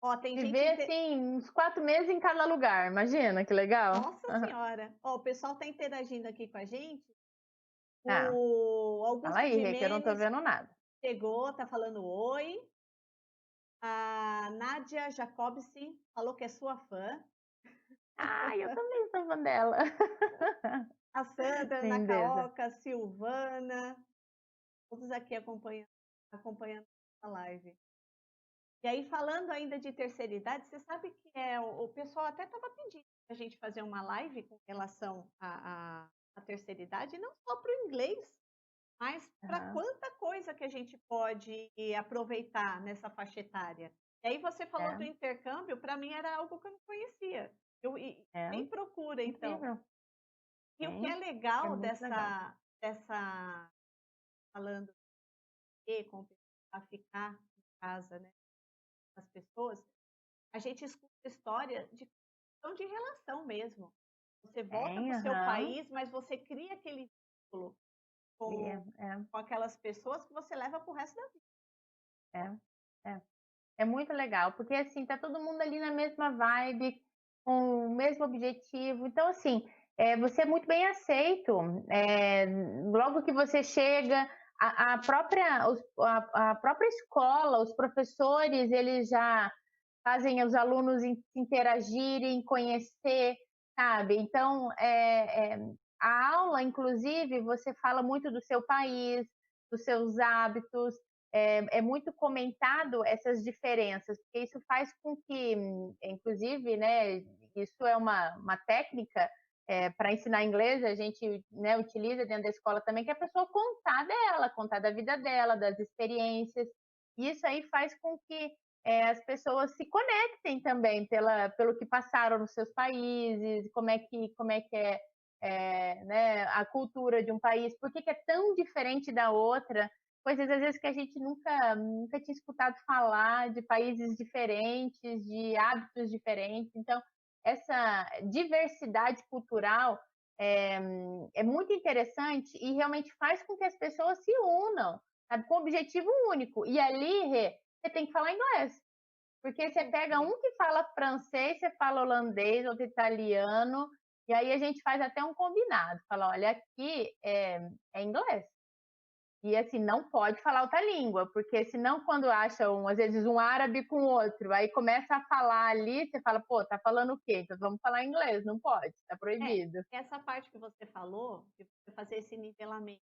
Ó, tem gente Viver assim, uns 4 meses em cada lugar, imagina que legal. Nossa Senhora! Ó, o pessoal está interagindo aqui com a gente. Ah, O fala Augusto aí, Rê, que eu não tô Jimenez vendo nada. chegou, tá falando oi. A Nádia Jacobson falou que é sua fã. Ai, eu também sou fã dela. A Sandra Lindeza. Nakaoka, Silvana, todos aqui acompanhando a live. E aí, falando ainda de terceira idade, você sabe que o pessoal até estava pedindo para a gente fazer uma live com relação à terceira idade, não só para o inglês, mas para Aham, quanta coisa que a gente pode aproveitar nessa faixa etária. E aí você falou do é, intercâmbio, para mim era algo que eu não conhecia. é. Quem procura, então? Incrível. E o que é Sim, é legal muito legal. dessa falando de a ficar em casa, né, as pessoas, a gente escuta história de questão de relação mesmo. Você volta para Tem, o seu aham. país, mas você cria aquele vínculo É, com, é, com aquelas pessoas que você leva para o resto da vida. é, é. É muito legal, porque assim, tá todo mundo ali na mesma vibe. com o mesmo objetivo. Então, assim, você é muito bem aceito. Logo que você chega, a própria escola, os professores, eles já fazem os alunos interagirem, conhecer, sabe? Então, a aula, inclusive, você fala muito do seu país, dos seus hábitos, é muito comentado essas diferenças, porque isso faz com que, inclusive, né, isso é uma técnica para ensinar inglês, a gente, né, utiliza dentro da escola também, que é a pessoa contar dela, contar da vida dela, das experiências. E isso aí faz com que as pessoas se conectem também pelo que passaram nos seus países, como é que né, a cultura de um país, por que é tão diferente da outra, coisas às vezes que a gente nunca tinha escutado falar, de países diferentes, de hábitos diferentes. Então, essa diversidade cultural é, é muito interessante e realmente faz com que as pessoas se unam, sabe, com um objetivo único. E ali, Rê, você tem que falar inglês. Porque você pega um que fala francês, você fala holandês, outro italiano, e aí a gente faz até um combinado. Fala, olha, aqui é inglês. E assim, não pode falar outra língua, porque senão quando acham, às vezes, um árabe com outro, aí começa a falar ali, você fala, pô, tá falando o quê? Então vamos falar inglês, não pode, tá proibido. Essa parte que você falou, de você fazer esse nivelamento,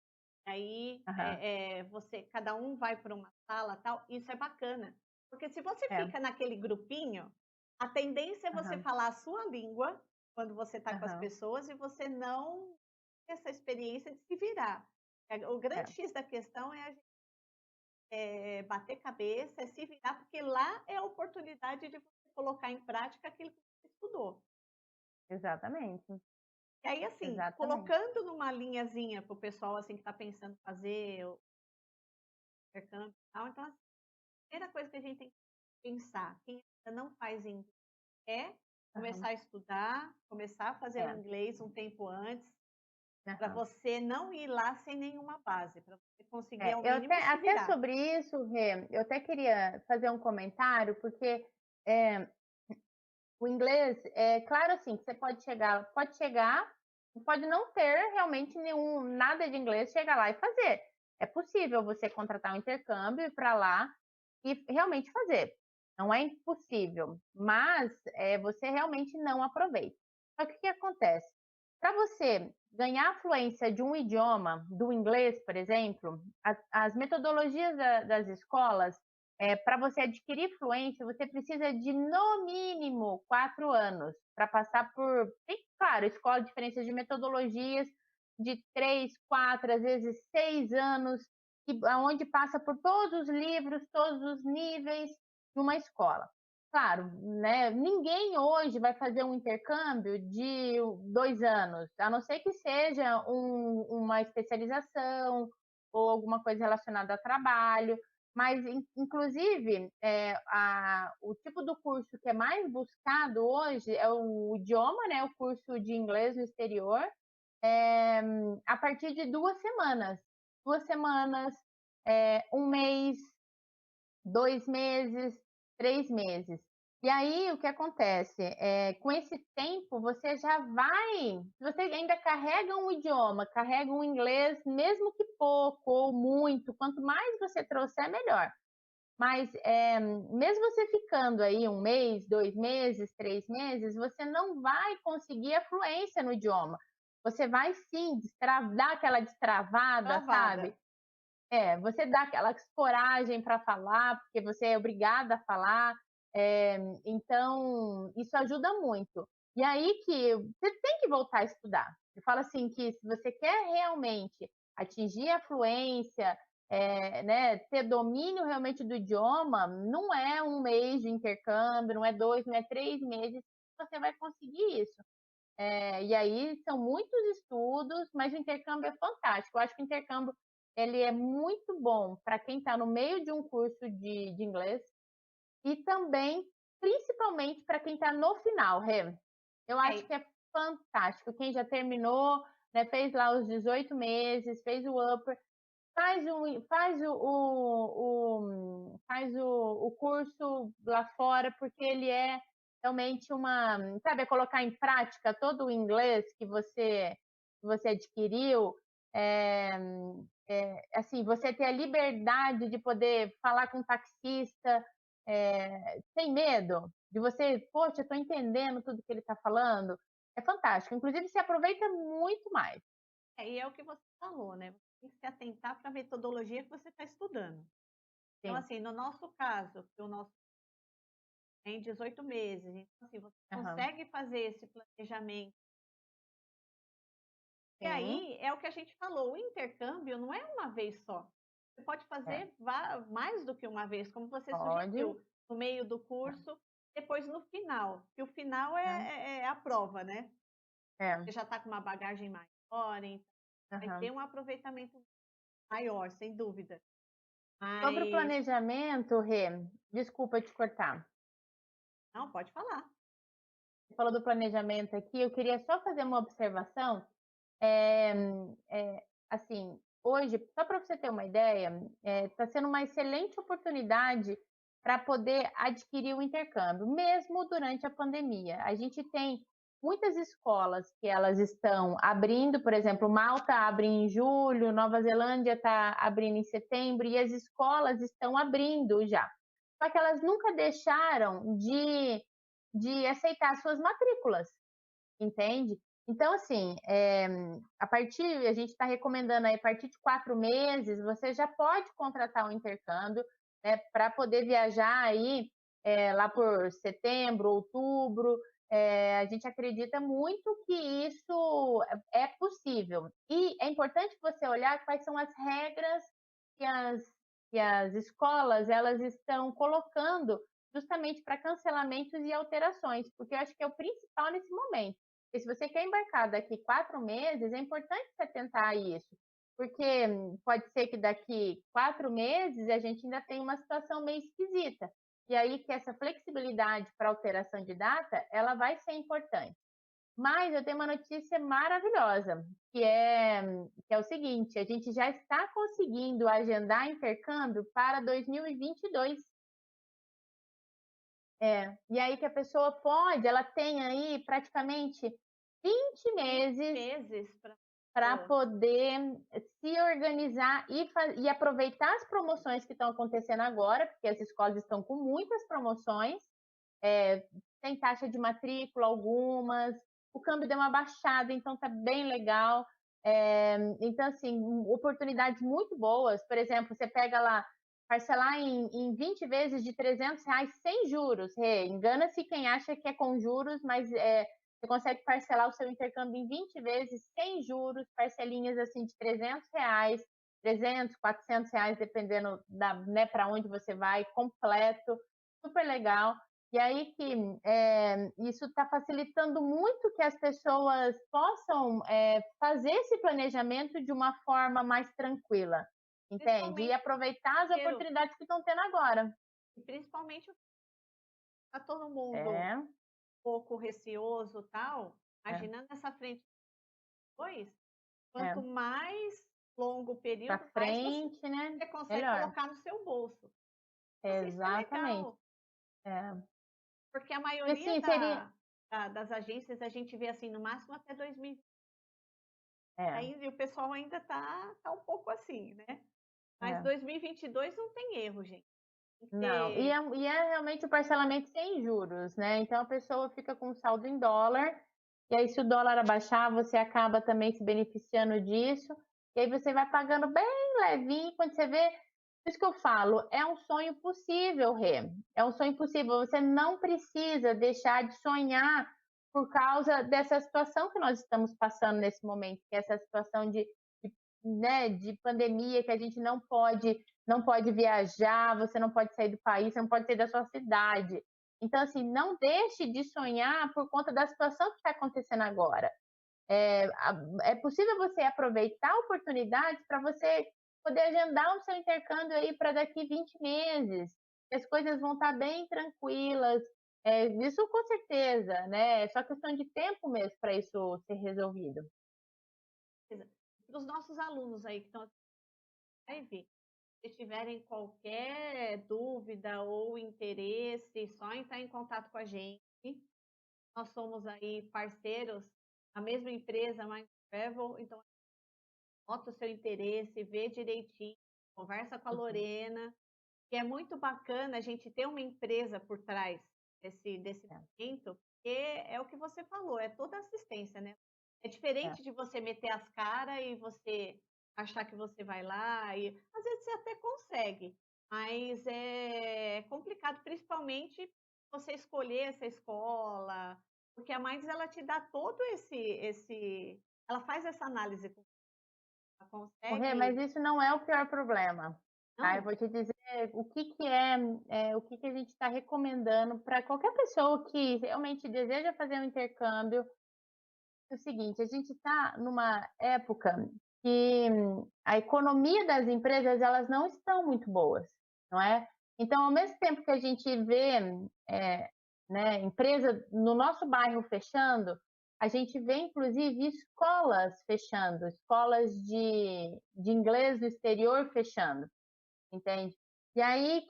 aí Aham, cada um vai para uma sala tal, isso é bacana. Porque se você é, fica naquele grupinho, a tendência é você aham, falar a sua língua quando você está com as aham, pessoas e você não ter essa experiência de se virar. O grande é, X da questão é a gente bater cabeça, é se virar, porque lá é a oportunidade de você colocar em prática aquilo que você estudou. exatamente, E aí, assim, exatamente. colocando numa linhazinha para o pessoal assim que está pensando em fazer o intercâmbio e tal, então, assim, a primeira coisa que a gente tem que pensar, quem ainda não faz inglês, é Aham, começar a estudar, começar a fazer o é, inglês um tempo antes, para aham. você não ir lá sem nenhuma base, para você conseguir ao Eu até, mínimo se até virar. sobre isso, Rê, eu até queria fazer um comentário, porque é, o inglês, é claro assim, que você pode chegar, pode não ter realmente nada de inglês, chegar lá e fazer. É possível você contratar um intercâmbio, ir para lá e realmente fazer. Não é impossível, mas você realmente não aproveita. Só que o que acontece? Para você ganhar a fluência de um idioma, do inglês, por exemplo, as metodologias das escolas, para você adquirir fluência, você precisa de, no mínimo, 4 anos para passar por, tem, claro, escola, diferenças de metodologias de 3, 4, às vezes 6 anos, onde passa por todos os livros, todos os níveis de uma escola. Claro, né, ninguém hoje vai fazer um intercâmbio de 2 anos, a não ser que seja uma especialização ou alguma coisa relacionada a trabalho, mas, inclusive, o tipo do curso que é mais buscado hoje é o idioma, né, o curso de inglês no exterior, é, a partir de 2 semanas. 2 semanas, um mês, 2 meses, 3 meses. E aí, o que acontece? Com esse tempo, você já vai. Se você ainda carrega um idioma, carrega um inglês, mesmo que pouco ou muito, quanto mais você trouxer, melhor. Mas mesmo você ficando aí um mês, 2 meses, 3 meses, você não vai conseguir a fluência no idioma. Você vai sim dar aquela destravada, Travada. sabe? Você dá aquela coragem para falar, porque você é obrigada a falar. Então, isso ajuda muito. E aí que você tem que voltar a estudar. Eu falo assim que se você quer realmente atingir a fluência, né, ter domínio realmente do idioma, não é um mês de intercâmbio, não é 2, não é 3 meses que você vai conseguir isso. E aí são muitos estudos, mas o intercâmbio é fantástico. Eu acho que o intercâmbio ele é muito bom para quem está no meio de um curso de inglês e também, principalmente, para quem está no final, Rê. Eu acho É, que é fantástico. Quem já terminou, né, fez lá os 18 meses, fez o upper, faz o curso lá fora, porque ele é realmente sabe, colocar em prática todo o inglês que você adquiriu, é, assim, você ter a liberdade de poder falar com o taxista, sem medo, de você, poxa, eu estou entendendo tudo que ele está falando, é fantástico. Inclusive, se aproveita muito mais. E é o que você falou, né? Você tem que se atentar para a metodologia que você está estudando. Então, Sim. assim, no nosso caso, que o nosso tem 18 meses, então, assim, você Aham. consegue fazer esse planejamento. E Sim. aí, é o que a gente falou, o intercâmbio não é uma vez só. Você pode É. fazer mais do que uma vez, como você Pode. sugeriu, no meio do É. curso, depois no final, que o final É. é a prova, né? É. Você já está com uma bagagem maior, então vai ter Aham. um aproveitamento maior, sem dúvida. Sobre o Mas, planejamento, Rê, desculpa te cortar. não, pode falar. Você falou do planejamento aqui, eu queria só fazer uma observação. É, assim, hoje, só para você ter uma ideia, está sendo uma excelente oportunidade para poder adquirir o intercâmbio, mesmo durante a pandemia. A gente tem muitas escolas que elas estão abrindo, por exemplo, Malta abre em julho, Nova Zelândia está abrindo em setembro, e as escolas estão abrindo já. Só que elas nunca deixaram de aceitar suas matrículas, entende? Então, assim, a gente está recomendando aí, a partir de 4 meses, você já pode contratar um intercâmbio, né, para poder viajar aí lá por setembro, outubro. A gente acredita muito que isso é possível. E é importante você olhar quais são as regras que as escolas elas estão colocando justamente para cancelamentos e alterações, porque eu acho que é o principal nesse momento. E se você quer embarcar daqui 4 meses, é importante você atentar a isso, porque pode ser que daqui 4 meses a gente ainda tenha uma situação meio esquisita. E aí que essa flexibilidade para alteração de data, ela vai ser importante. Mas eu tenho uma notícia maravilhosa, que é o seguinte: a gente já está conseguindo agendar intercâmbio para 2022. E aí que a pessoa ela tem aí praticamente 20 meses Meses para. para poder se organizar e aproveitar as promoções que estão acontecendo agora, porque as escolas estão com muitas promoções, tem taxa de matrícula algumas, o câmbio deu uma baixada, então tá bem legal. Então, assim, oportunidades muito boas. Por exemplo, você pega lá, parcelar em 20 vezes de R$ 300 sem juros. Engana-se quem acha que é com juros, mas você consegue parcelar o seu intercâmbio em 20 vezes sem juros, parcelinhas assim de R$ 300, 300, R$ 400, dependendo né, para onde você vai, completo, super legal. E aí que isso está facilitando muito que as pessoas possam fazer esse planejamento de uma forma mais tranquila, entende? E Principalmente aproveitar as dinheiro, oportunidades que estão tendo agora. e principalmente está todo mundo É, um pouco receoso, tal, é, imaginando essa frente depois, é. quanto mais longo o Para período, mais frente, né? você consegue Melhor. colocar no seu bolso. Nossa, isso é Exatamente. legal, É. porque a E maioria assim, seria. das agências a gente vê assim, no máximo até 2020. É, Ainda, e o pessoal ainda tá um pouco assim, né? Mas é. 2022 não tem erro, gente. Tem que Não, e ter. é, e é realmente o parcelamento sem juros, né? Então a pessoa fica com saldo em dólar, e aí se o dólar abaixar, você acaba também se beneficiando disso, e aí você vai pagando bem levinho, quando você vê, por isso que eu falo, é um sonho possível, Rê. É um sonho possível, você não precisa deixar de sonhar por causa dessa situação que nós estamos passando nesse momento, que é essa situação né, de pandemia, que a gente não pode viajar, você não pode sair do país, você não pode sair da sua cidade. Então, assim, não deixe de sonhar por conta da situação que está acontecendo agora. É possível você aproveitar oportunidades para você poder agendar o seu intercâmbio aí para daqui 20 meses. As coisas vão estar bem tranquilas. Isso com certeza, né? É só questão de tempo mesmo para isso ser resolvido. Para os nossos alunos aí que estão live, se tiverem qualquer dúvida ou interesse, só entrar em contato com a gente. Nós somos aí parceiros, a mesma empresa, Mind Travel, então nota o seu interesse, vê direitinho, conversa com a Lorena, que é muito bacana a gente ter uma empresa por trás desse momento, porque é o que você falou, é toda assistência, né? É diferente de você meter as caras e você achar que você vai lá, e às vezes você até consegue, mas é complicado, principalmente você escolher essa escola, porque a Minds ela te dá todo ela faz essa análise, ela Rê, mas consegue. isso não é o pior problema. Tá? Eu Não, vou te dizer o o que a gente está recomendando para qualquer pessoa que realmente deseja fazer um intercâmbio. É o seguinte, a gente está numa época que a economia das empresas elas não estão muito boas, não é? Então, ao mesmo tempo que a gente vê né, empresa no nosso bairro fechando, a gente vê inclusive escolas fechando, escolas de inglês do exterior fechando, entende? E aí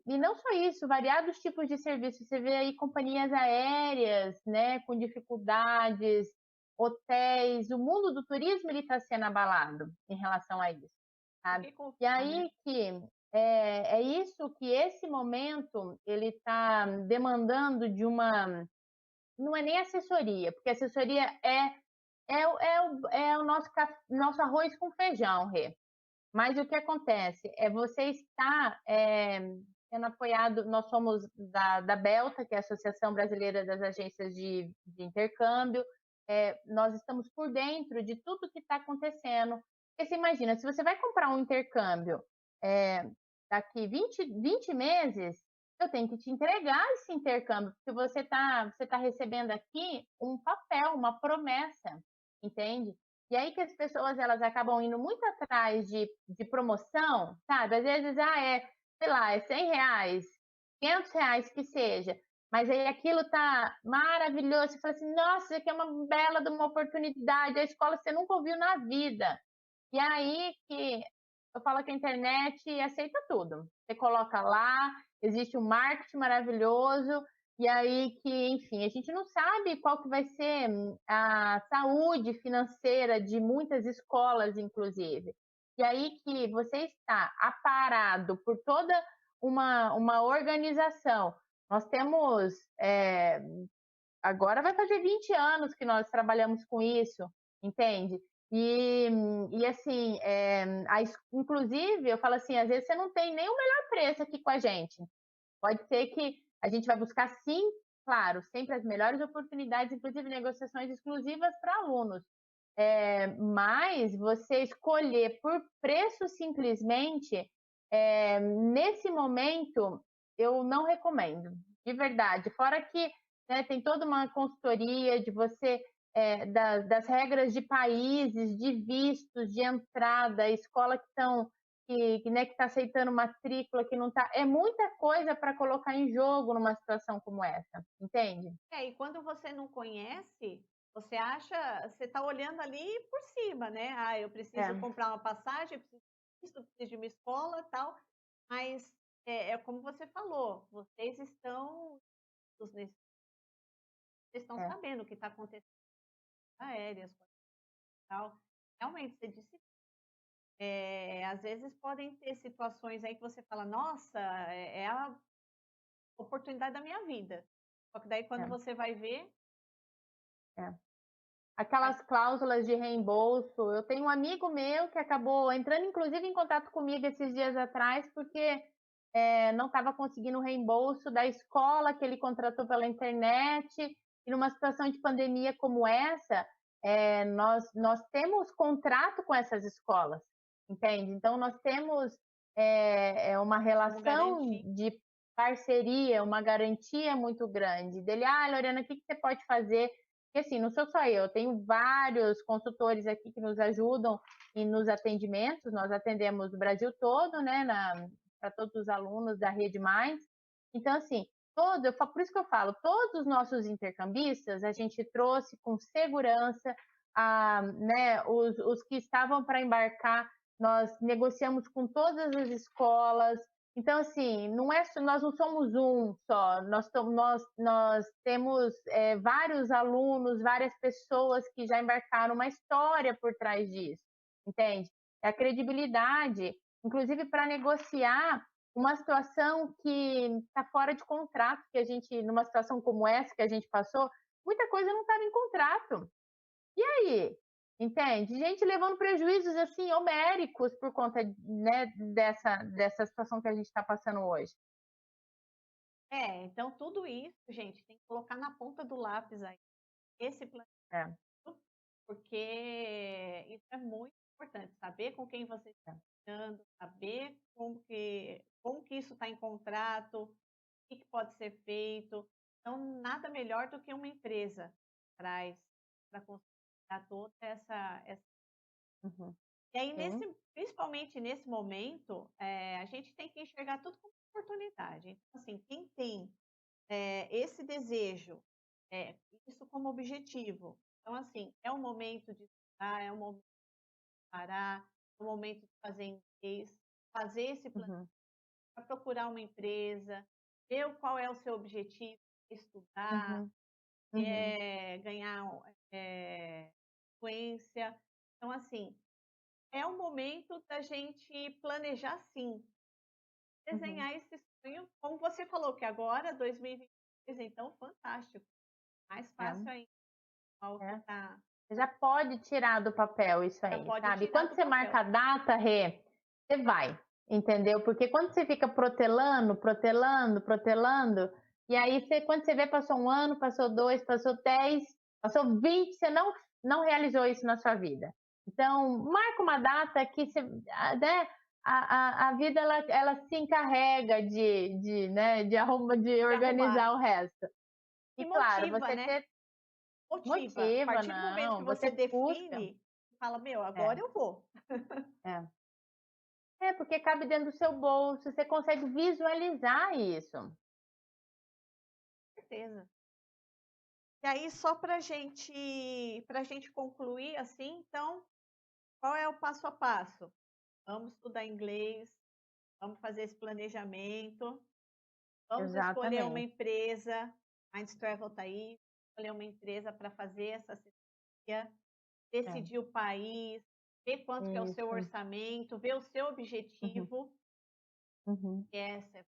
e não só isso, variados tipos de serviços. Você vê aí companhias aéreas, né, com dificuldades, hotéis, o mundo do turismo ele está sendo abalado em relação a isso, sabe? E aí é isso que esse momento ele está demandando de não é nem assessoria, porque assessoria é o nosso arroz com feijão, Rê. Mas o que acontece é você está sendo apoiado, nós somos da Belta, que é a Associação Brasileira das Agências de Intercâmbio, nós estamos por dentro de tudo que está acontecendo. Porque você imagina, se você vai comprar um intercâmbio daqui 20 meses, eu tenho que te entregar esse intercâmbio, porque você tá recebendo aqui um papel, uma promessa, entende? E aí que as pessoas elas acabam indo muito atrás de promoção, sabe? Às vezes, sei lá, é R$ 100, R$ 500 que seja, mas aí aquilo tá maravilhoso. Você fala assim, nossa, isso aqui é uma bela de uma oportunidade, a escola você nunca ouviu na vida. E aí que eu falo que a internet aceita tudo. Você coloca lá, existe um marketing maravilhoso, e aí que, enfim, a gente não sabe qual que vai ser a saúde financeira de muitas escolas, inclusive. E aí que você está aparado por toda uma organização. Nós temos, agora vai fazer 20 anos que nós trabalhamos com isso, entende? E assim, inclusive, eu falo assim, às vezes você não tem nem o melhor preço aqui com a gente. Pode ser que a gente vai buscar, sim, claro, sempre as melhores oportunidades, inclusive negociações exclusivas para alunos. Mas você escolher por preço simplesmente, nesse momento, eu não recomendo, de verdade. Fora que né, tem toda uma consultoria de você, das regras de países, de vistos, de entrada, escola que estão né, que está aceitando matrícula, que não está. É muita coisa para colocar em jogo numa situação como essa, entende? E quando você não conhece, você acha, você está olhando ali por cima, né? Ah, eu preciso comprar uma passagem, eu preciso de uma escola, tal. Mas é como você falou, vocês estão sabendo o que está acontecendo aéreas, tal. Realmente, você disse, às vezes podem ter situações aí que você fala, nossa, é a oportunidade da minha vida. Só que daí quando você vai ver. Aquelas cláusulas de reembolso. Eu tenho um amigo meu que acabou entrando, inclusive, em contato comigo esses dias atrás, porque não estava conseguindo o reembolso da escola que ele contratou pela internet. E numa situação de pandemia como essa, nós temos contrato com essas escolas, entende? Então, nós temos uma relação de parceria, uma garantia muito grande. Dele, Lorena, o que você pode fazer? Porque assim, não sou só eu tenho vários consultores aqui que nos ajudam nos atendimentos, nós atendemos o Brasil todo, né, para todos os alunos da Rede Mais. Então, assim, por isso que eu falo, todos os nossos intercambistas, a gente trouxe com segurança, né, os que estavam para embarcar, nós negociamos com todas as escolas, Então, assim, nós não somos um só, nós temos vários alunos, várias pessoas que já embarcaram uma história por trás disso, entende? É a credibilidade, inclusive para negociar uma situação que está fora de contrato, que a gente, numa situação como essa que a gente passou, muita coisa não estava em contrato. E aí? Entende? Gente levando prejuízos assim homéricos por conta, né, dessa situação que a gente está passando hoje. Então tudo isso, gente, tem que colocar na ponta do lápis aí, esse É, planejamento, porque isso é muito importante, saber com quem você está é. lidando, saber como que isso está em contrato, o que pode ser feito. Então, nada melhor do que uma empresa traz para considerar toda essa. Uhum. E aí, Sim. principalmente nesse momento, a gente tem que enxergar tudo como oportunidade. Então, assim, quem tem esse desejo, isso como objetivo. Então, assim, é o momento de estudar, é o momento de parar, é o momento de fazer inglês, fazer esse plano Uhum. para procurar uma empresa, ver qual é o seu objetivo, estudar, Uhum. Uhum. ganhar influência. Então, assim, é o momento da gente planejar sim, Uhum. desenhar esse sonho, como você falou, que agora, 2023, então, fantástico. Mais fácil É, ainda, ao que é. tá, Você já pode tirar do papel isso já aí, pode sabe? tirar Quando do você marca papel. a data, Rê, você vai, entendeu? Porque quando você fica protelando, protelando, protelando, e aí você, quando você vê, passou um ano, passou dois, passou 10, passou 20, você não realizou isso na sua vida. Então, marca uma data que você, né, a vida ela se encarrega né, de De organizar arrumar. o resto. E E claro, motiva, você né? ter Motiva. A motiva, partir do momento que não, você você busca. define, fala, meu, É, agora eu vou. é. É, porque cabe dentro do seu bolso, você consegue visualizar isso. Com certeza. E aí, só para gente concluir, assim, então, qual é o passo a passo? Vamos estudar inglês, vamos fazer esse planejamento, vamos escolher uma Exatamente. empresa, Minds Travel está aí, escolher uma empresa para fazer essa assessoria, É, decidir o país, ver quanto que é o seu isso. orçamento, ver o seu Uhum, objetivo, uhum, que é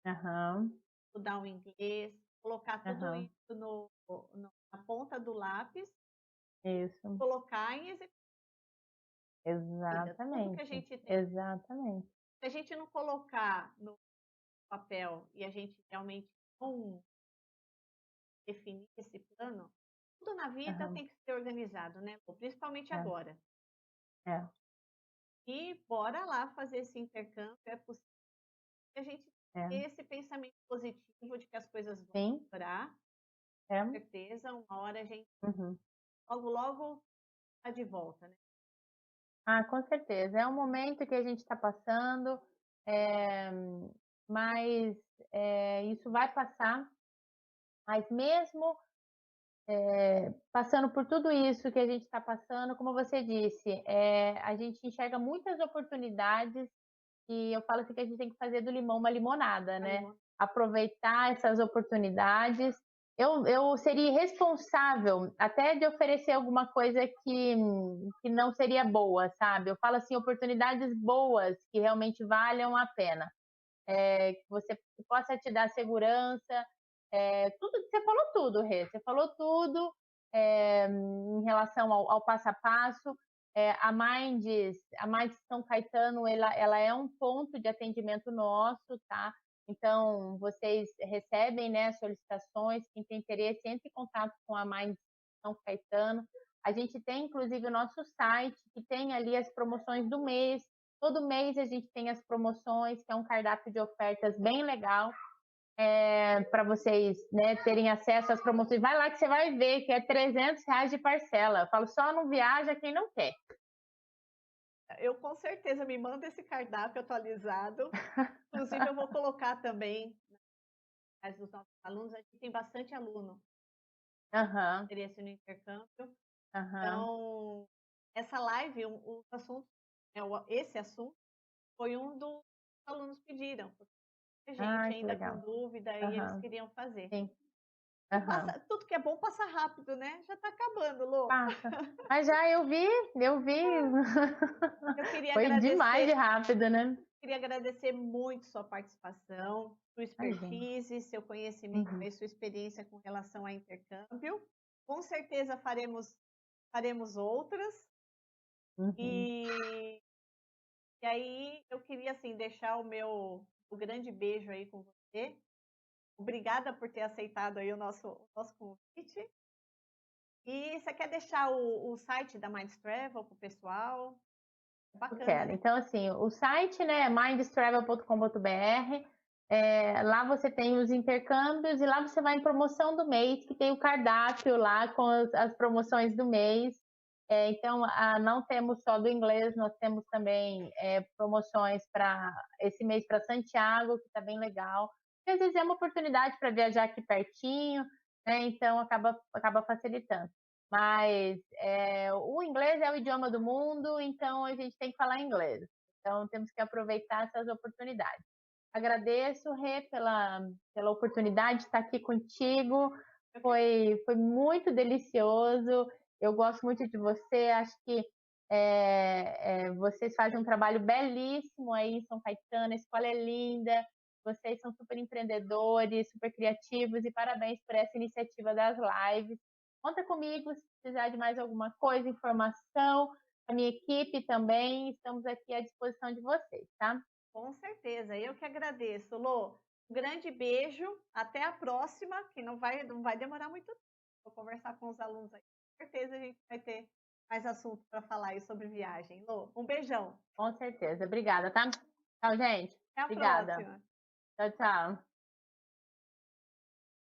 aham, estudar o inglês, colocar tudo aham, isso na ponta do lápis, isso. colocar em execução. Tudo que a Exatamente. gente tem, Exatamente. se a gente não colocar no papel e a gente realmente não definir esse plano, tudo na vida Aham, tem que ser organizado, né, Lu? Principalmente é, agora. é, E bora lá fazer esse intercâmbio, é possível que a gente é. tenha esse pensamento positivo de que as coisas vão Sim, melhorar, é. com certeza, uma hora a gente Uhum. logo, logo está de volta, né? Ah, com certeza. É um momento que a gente está passando, é, mas isso vai passar. Mas mesmo passando por tudo isso que a gente está passando, como você disse, a gente enxerga muitas oportunidades e eu falo assim que a gente tem que fazer do limão uma limonada, Ali, né? Aproveitar essas oportunidades. Eu seria irresponsável até de oferecer alguma coisa que não seria boa, sabe? Eu falo assim, oportunidades boas que realmente valham a pena. Que você que possa te dar segurança, tudo, você falou tudo, Rê, você falou tudo em relação ao passo a passo. A Minds São Caetano, ela é um ponto de atendimento nosso, tá? Então, vocês recebem, né, solicitações, quem tem interesse, entre em contato com a Minds São Caetano. A gente tem, inclusive, o nosso site, que tem ali as promoções do mês. Todo mês a gente tem as promoções, que é um cardápio de ofertas bem legal, para vocês, né, terem acesso às promoções. Vai lá que você vai ver que é R$ 300 de parcela. Eu falo, só não viaja quem não quer. Eu com certeza me manda esse cardápio atualizado. Inclusive, eu vou colocar também nas dos nossos alunos. A gente tem bastante aluno Aham, que interesse no intercâmbio. aham, Então, essa live, os assuntos, esse assunto foi um dos alunos pediram, porque muita gente Ai, que ainda com legal. dúvida e eles Aham, queriam fazer. sim. E Aham. passa, tudo que é bom passa rápido, né? Já tá acabando, Lô. Passa. Mas já eu vi. Eu Foi demais de agradecer, rápido, né? queria agradecer muito sua participação, sua Imagina. expertise, seu conhecimento Uhum, e sua experiência com relação a intercâmbio. Com certeza faremos outras. uhum. E, e aí eu queria assim deixar o grande beijo aí com você. Obrigada por ter aceitado aí o nosso convite. E você quer deixar o site da Minds Travel para o pessoal? É Eu bacana, quero. né? Então, assim, o site, né, é mindstravel.com.br. Lá você tem os intercâmbios e lá você vai em promoção do mês, que tem o cardápio lá com as promoções do mês. Então, não temos só do inglês, nós temos também promoções para esse mês para Santiago, que está bem legal. E, às vezes é uma oportunidade para viajar aqui pertinho, né? Então acaba facilitando. Mas o inglês é o idioma do mundo, então a gente tem que falar inglês. Então temos que aproveitar essas oportunidades. Agradeço, Rê, pela oportunidade de estar aqui contigo. Eu que Foi muito delicioso. Eu gosto muito de você. Acho que vocês fazem um trabalho belíssimo aí em São Caetano. A escola é linda. Vocês são super empreendedores, super criativos e parabéns por essa iniciativa das lives. Conta comigo se precisar de mais alguma coisa, informação. A minha equipe também, estamos aqui à disposição de vocês, tá? Com certeza, eu que agradeço, Lô. Um grande beijo, até a próxima, que não vai demorar muito tempo. Vou conversar com os alunos aí. Com certeza a gente vai ter mais assunto para falar aí sobre viagem. Lô, um beijão. Com certeza. Obrigada, tá? Tchau, gente. Até a Obrigada. próxima. Tchau, tchau.